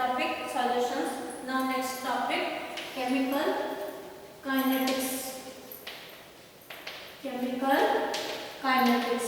topic solutions. Now next topic, chemical kinetics. Chemical kinetics.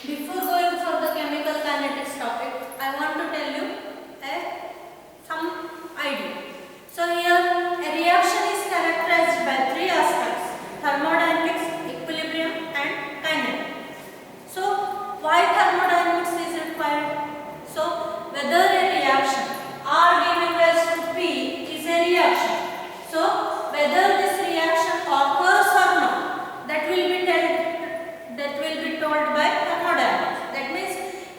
Before going for the chemical kinetics topic, I want to tell you some idea. So here a reaction is characterized by three aspects: thermodynamics, equilibrium and kinetics. So why thermodynamics is required? So whether a reaction R given rise to P is a reaction. So whether this reaction occurs or not, that will be told by thermodynamics. That means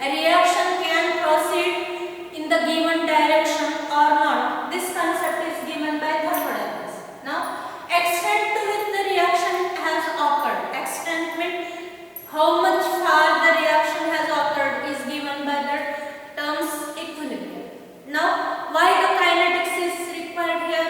a reaction can proceed in the given direction or not. This concept is given by thermodynamics. Now, extent to which the reaction has occurred. Extent means how much far the reaction has occurred is given by the terms equilibrium. Now, why the kinetics is required here?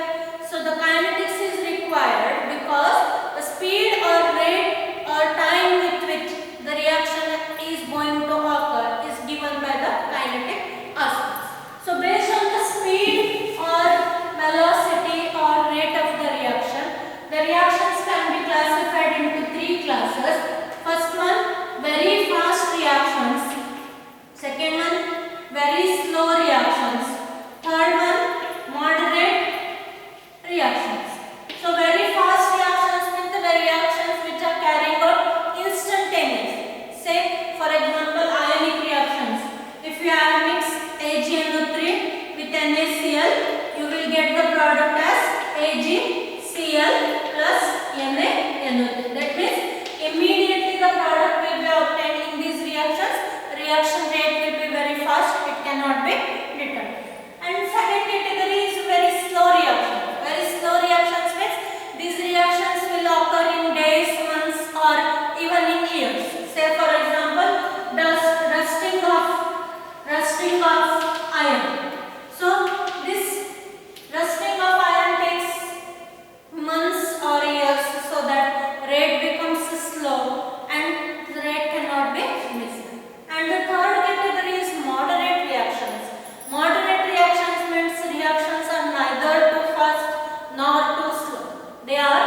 So the kinetics is required because the speed or rate or time with which the reaction is going to occur is given by the kinetic aspects. So based on the speed or velocity or rate of the reactions can be classified into three classes. First one, very fast reactions. Second one, very slow reactions. Third one, moderate reactions. So very fast reactions means the reactions which are carrying out instantaneous. Say for example ionic reactions. If you have mixed AgNO3 with NaCl, you will get the product as AgCl plus NaNO3. That means immediately the product will be obtained in these reactions. Reaction rate will be very fast, it cannot be determined. And second category is very slow reactions. Very slow reactions means these reactions will occur in days, months or even in years. Say for example, rusting of iron. So this rusting of iron takes months or years, so that rate becomes slow and the rate cannot be missed. And the third category is moderate reactions. Moderate reactions means reactions are neither too fast nor too slow. They are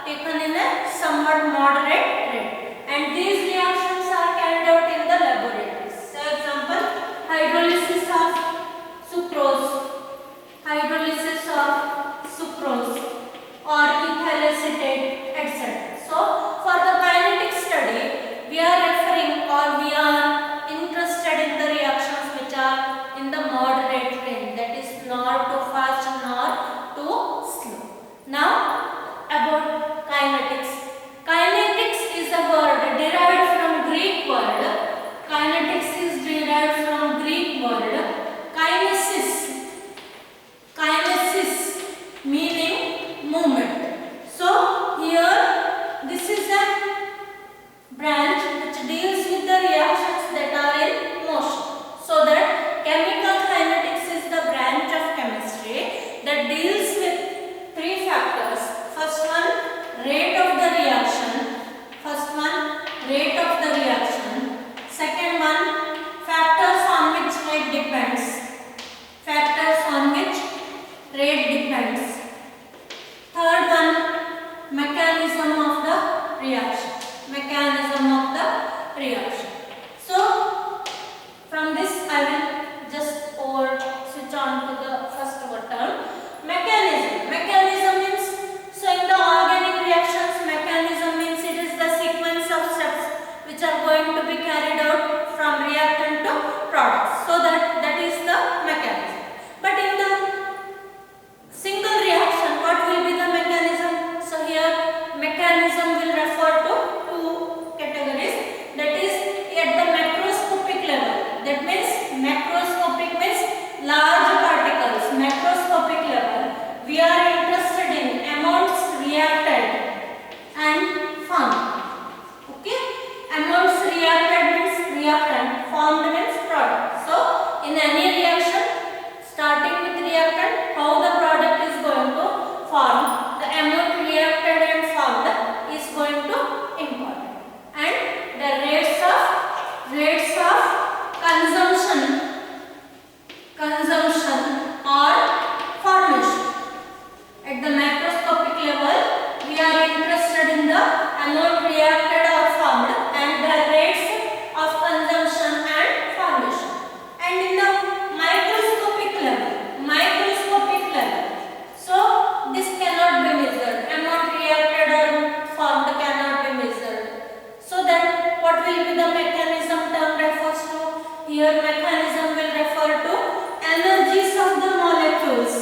taken in a somewhat moderate rate. And these reactions are carried out in the laboratories. For example, hydrolysis of sucrose or ethyl acetate, etc. So for the kinetic study, we are referring or we are interested in the reactions which are in the moderate range, that is nor too fast nor too slow. Now about kinetics. Kinetics is a word derived from Greek word. Kinetics is derived from Greek word kinesis. Kinesis meaning movement. So here this is a branch which deals with the reactions that are in motion. So that chemical kinetics is the branch of chemistry that deals with three factors. First one, rate of the reaction. Second one, factors on which rate depends. Third one, mechanism of the reaction. So from this I will just switch on to the first term, mechanism. Mechanism means, so in the organic reactions, mechanism means it is the sequence of steps which are going to be carried out from reactant to products. So that is the mechanism. But in the single reaction, what will be the mechanism? So here mechanism will refer to two categories, that is at the macroscopic level. That means macroscopic means large particles. Macroscopic level, we are interested in amounts reacted and formed. Okay, amounts reacted means reactant, formed means product. So in any reaction, starting with reactant, how the product is going to form, the amount reacted and formed is going to important. And the rates of consumption or particular mechanism will refer to energies of the molecules.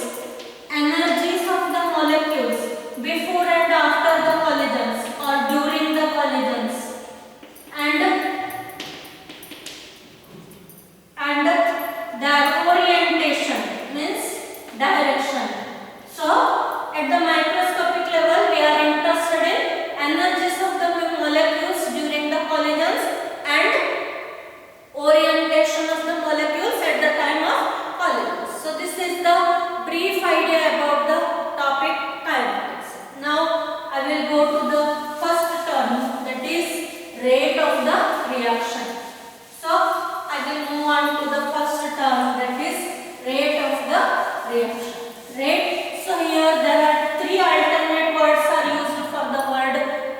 Energies of the molecules before and after the collisions or during the collisions, and their orientation means direction. So at the microscopic level we are interested in energies of the molecules during the collisions and orientation of the molecules at the time of collisions. So this is the brief idea about the topic kinetics. Now I will go to the first term, that is rate of the reaction. So I will move on to the first term, that is rate of the reaction. Rate. So here there are three alternate words are used for the word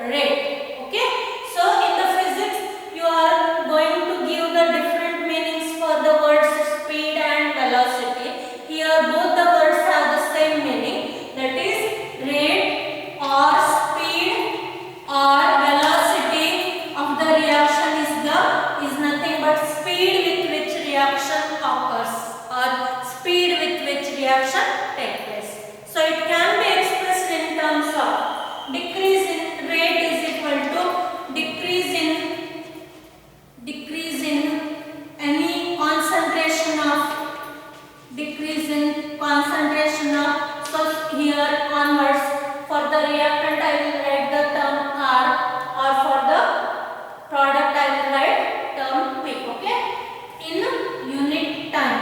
rate. Okay. So in the physics you are going to give the different meanings for the words speed and velocity. Here both the words have the same meaning, that is rate or speed or velocity of the reaction is nothing but speed with which reaction occurs or speed with which reaction takes place. So it can be expressed in terms of decrease in rate is equal to decrease in any concentration of so here onwards for the reactant I will write the term R, or for the product I will write term P. Okay, in unit time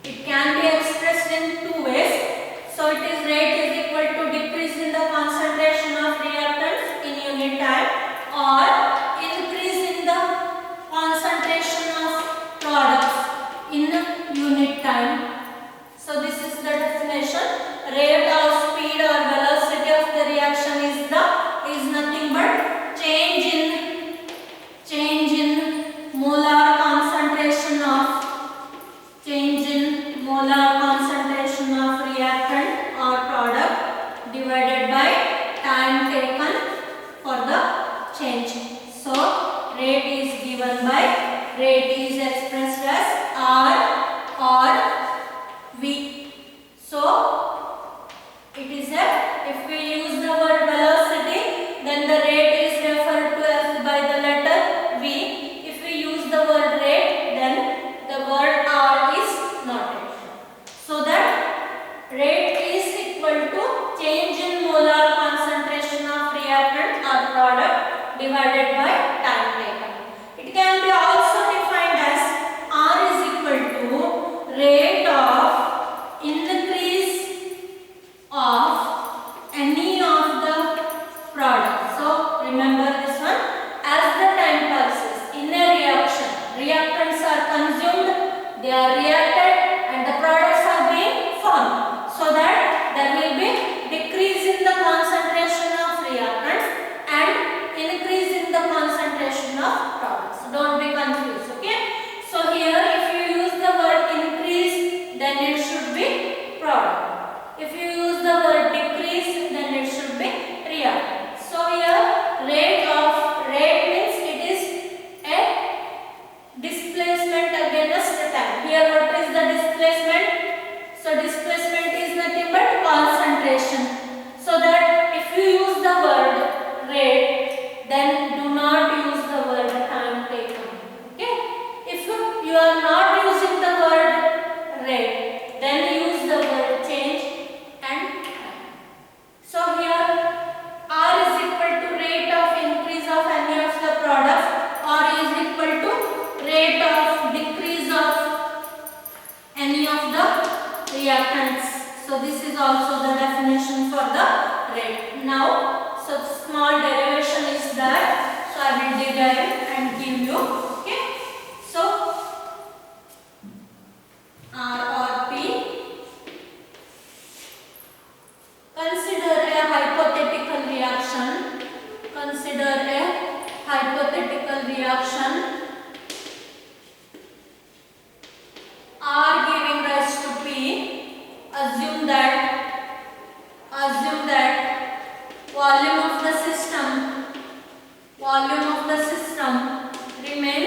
it can be expressed in two ways. So it is rate is equal to decrease in the concentration of reactants in unit time or increase in the concentration of products in unit time. So this is the definition. Rate or speed or velocity of the reaction is nothing but change in molar concentration of reactant or product divided by time taken for the change. So rate is given by, rate is expressed as R or V. So it is if we use the word velocity, then the rate is referred to as by the letter V. If we use the word rate, then the word R is noted. So that rate is equal to change in molar concentration of reactant or product divided by time taken. It can be also defined as R is equal to rate of increase of any of the products. So remember this one, as the time passes in a reaction, reactants are consumed, they are reacted and the products are being formed. So that there will be decrease in the concentration of reactants and increase in the concentration of products. Don't be confused, okay? So here if you use the word increase, then it should be product. If you use the word decrease, then it should be reactant. So here rate means it is a displacement against the time. Here what is the displacement? So displacement is nothing but concentration. So that if you use the word rate, then do not use the word time taken. Okay? If you are not using the word rate, then use the word change and time. So here R is equal to rate of increase of any of the products, or is equal to rate of decrease of any of the reactants. So this is also the definition for the rate. Now, so small derivation is that. So I will derive and give you. Okay. So R or P. Consider a hypothetical reaction. Consider a hypothetical reaction. R giving rise to P. Assume that volume of the system remains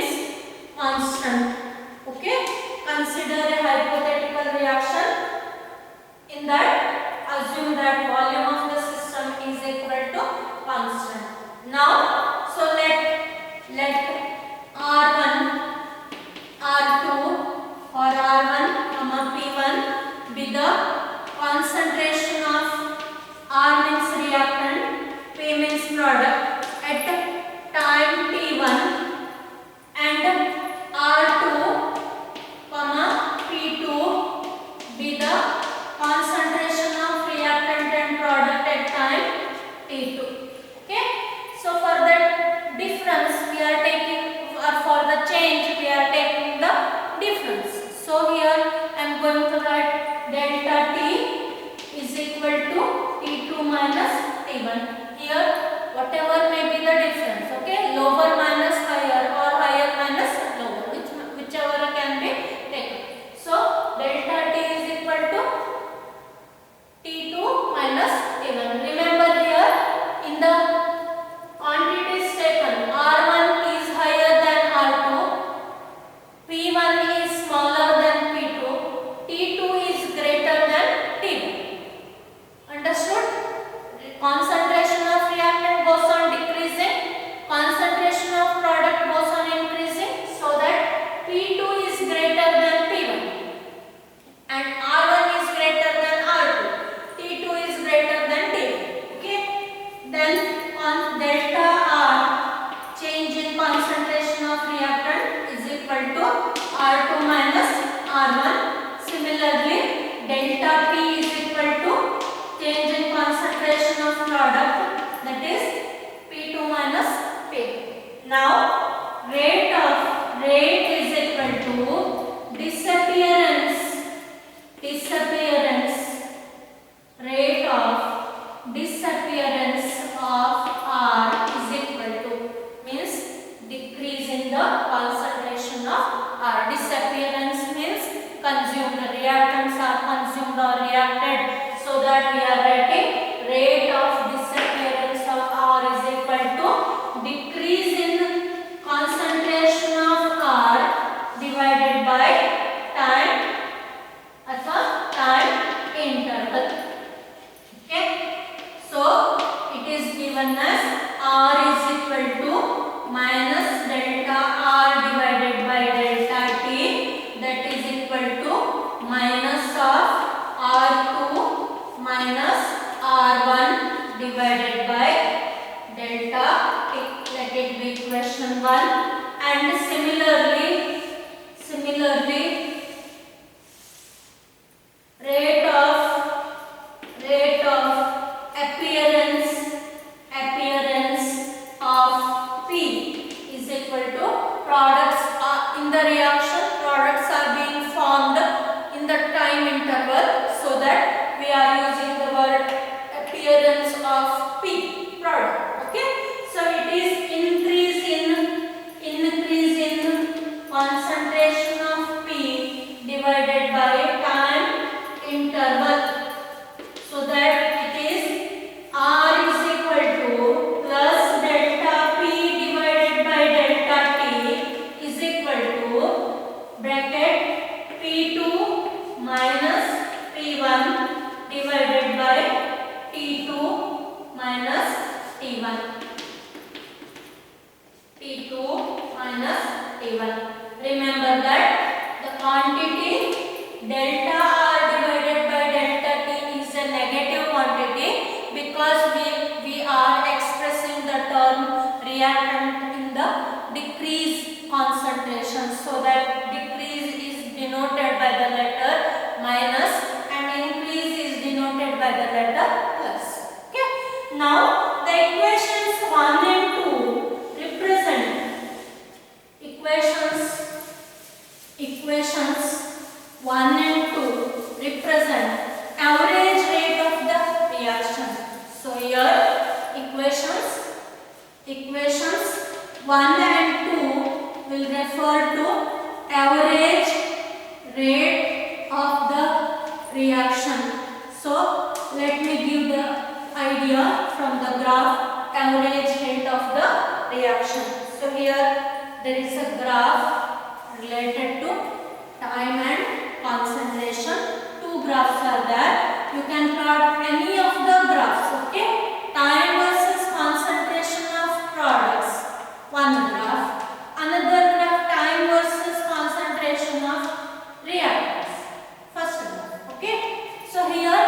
equal to disappearance. Rate of disappearance of R is equal to, means decrease in the concentration of R. Disappearance means consumed, reactants are consumed or reacted, so that we are writing rate of disappearance of R is equal to decrease in concentration of R divided by time अथवा time interval. Okay, so it is given as R is equal to minus delta R divided by delta T, that is equal to minus of R2 minus R1 divided by delta T. Let it be equation 1. And similarly rate of appearance of P is equal to products in the reaction, products are being formed in the time interval, so that we are using the word appearance of P, product. Okay, so it is increase in concentration of P divided by time interval, so that it is R is equal to plus delta P divided by delta T is equal to bracket P2 minus P1 divided by T2 minus T1. T2 minus T1. Remember that the quantity delta R divided by delta T is a negative quantity, because we are expressing the term reactant in the decrease concentration, so that decrease is denoted by the letter minus and increase is denoted by the letter plus. Okay, now the equations 1 and 2 represent equations 1 and 2 represent average rate of the reaction. So here equations 1 and 2 will refer to average rate of the reaction. So let me give the idea from the graph average rate of the reaction. So here there is a graph related to time and concentration. Two graphs are there. You can plot any of the graphs. Okay, time versus concentration of products, one graph. Another graph, time versus concentration of reactants, first graph. Okay, so here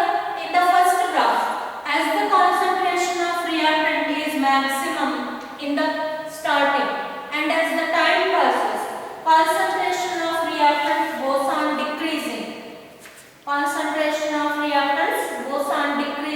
in the first graph, as the concentration of reactant is maximum in the starting, and as the time passes, concentration of reactants goes on decreasing. Concentration of reactants goes on decreasing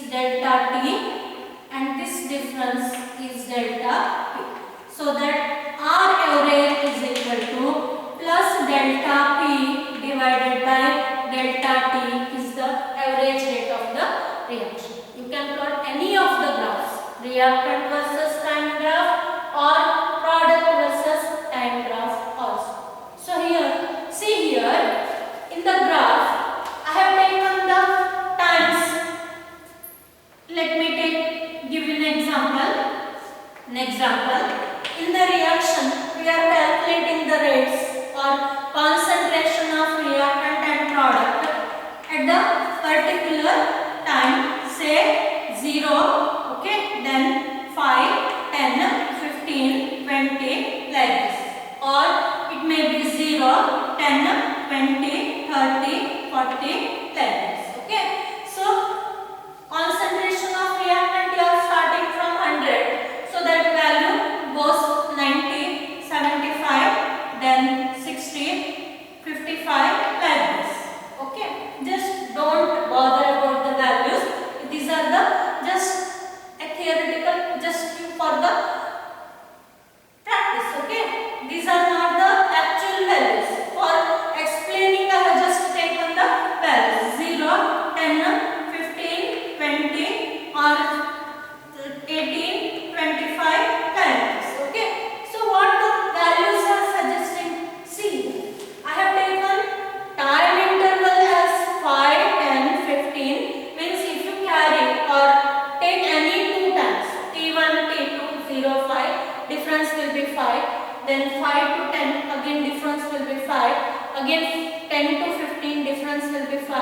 delta T and this difference is delta P. So that R average is equal to plus delta P divided by delta T is the average rate of the reaction. You can plot any of the graphs, reactant versus time graph or product versus time graph also. So here, see here in the graph I have taken the times. Let me give you an example. In the reaction we are calculating the rates or concentration of reactant and product at the particular time, say 0, okay, then 5, 10, 15, 20 like this, or it may be 0, 10, 20, 30, 40 like this, okay. So concentration of reactant you are starting from 100, so that value goes 90, 75, then 60, 55 like this, okay. Just don't bother about the values. These are the just a theoretical, just for the practice, okay. These are not the actual values. For explaining I have just taken the values 0, 10, 15, 20 or 18, 25 like this, okay. So what the values are suggesting? See, I have taken time interval as 5, 10, 15. Means if you carry or take any two times, T1, T2, 0, 5, difference will be 5. Then 5 to 10, again difference will be 5. Again 10 to 15, difference will be 5.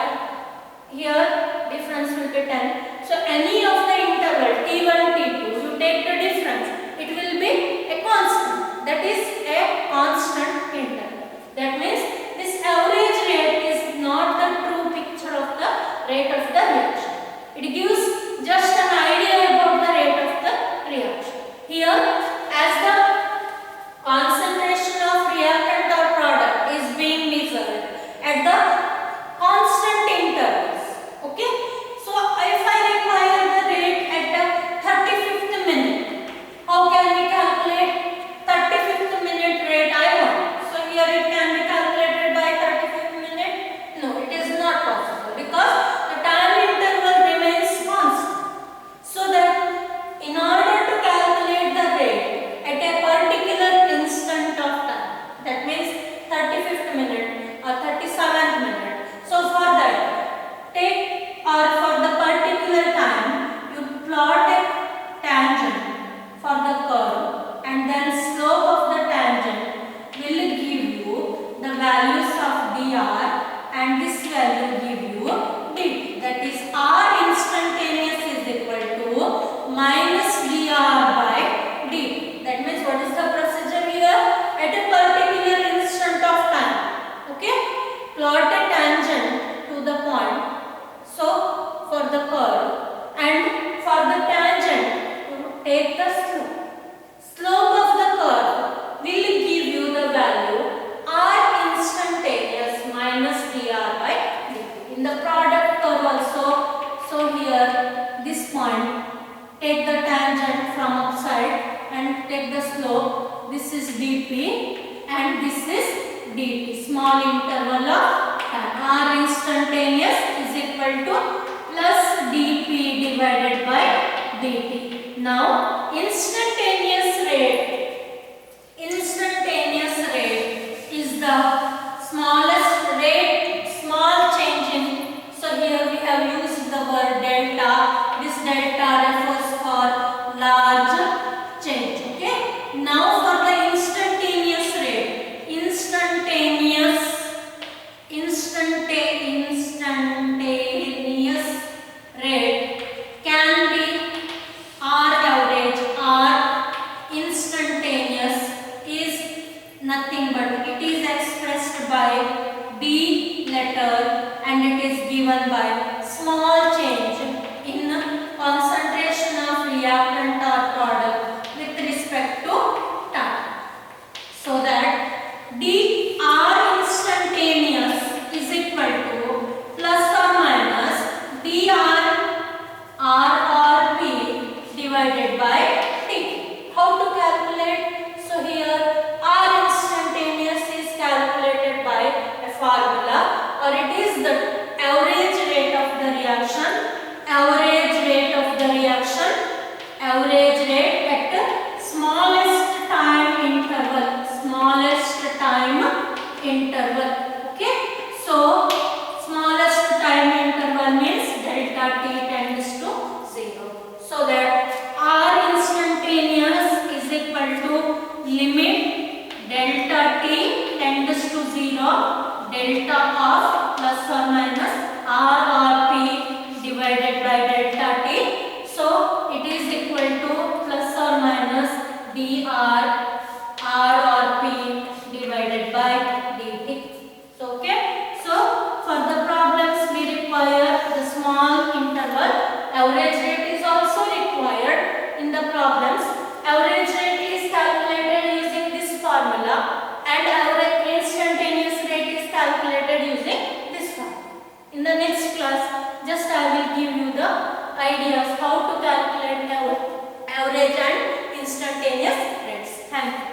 Here difference will be 10. So any of the interval T1, T2, you take the difference, it will be a constant. That is a constant interval. That means this average rate is not the true picture of the rate of the reaction. It gives just an idea about the rate of the reaction. Here, as the concentration of reactant or product is being measured at the constant intervals, okay. So if I require the rate at the 35th minute, how can we calculate 35th minute rate I want? So here it can be calculated by 35th minute. No, it is not possible because the time interval remains constant. So that in order to calculate the rate at a particular instant of time, that means 35th minute or 37th minute. So for that, take or for the particular time, you plot a tangent for the curve and then slope of the tangent will give you the values of dr and this value give you dt. That is r instantaneous is equal to minus dr by dt. That means what is the procedure here? At a particular instant of time, okay, plot a tangent to the point, so for the curve, and for the tangent take the slope. Slope of the curve will give you the value r instantaneous minus dr by dt. In the product curve also, so here this point, take the tangent from upside and take the slope. This is dp and this is dt. Small interval of time. R instantaneous is equal to plus dp divided by dt. Now instantaneous rate is the smallest rate, small change in. So here we have used the word delta. This delta refers for large change, okay. Now for the instantaneous rate, instantaneous rate can be r average. R instantaneous is nothing but it is expressed by d letter and it is given by small change in concentration average rate of the reaction, average rate at smallest time interval, smallest time interval. Okay, so smallest time interval means delta t tends to 0. So that R instantaneous is equal to limit delta t tends to 0, delta of plus or minus R or P divided by delta t. So it is equal to plus or minus dr R or P divided by dt. So okay, so for the problems we require the small interval. Average rate is also required in the problems. Average rate is calculated using this formula and average instantaneous rate is calculated using this formula. In the next class, just I will give you the ideas how to calculate average and instantaneous rates. Thank you.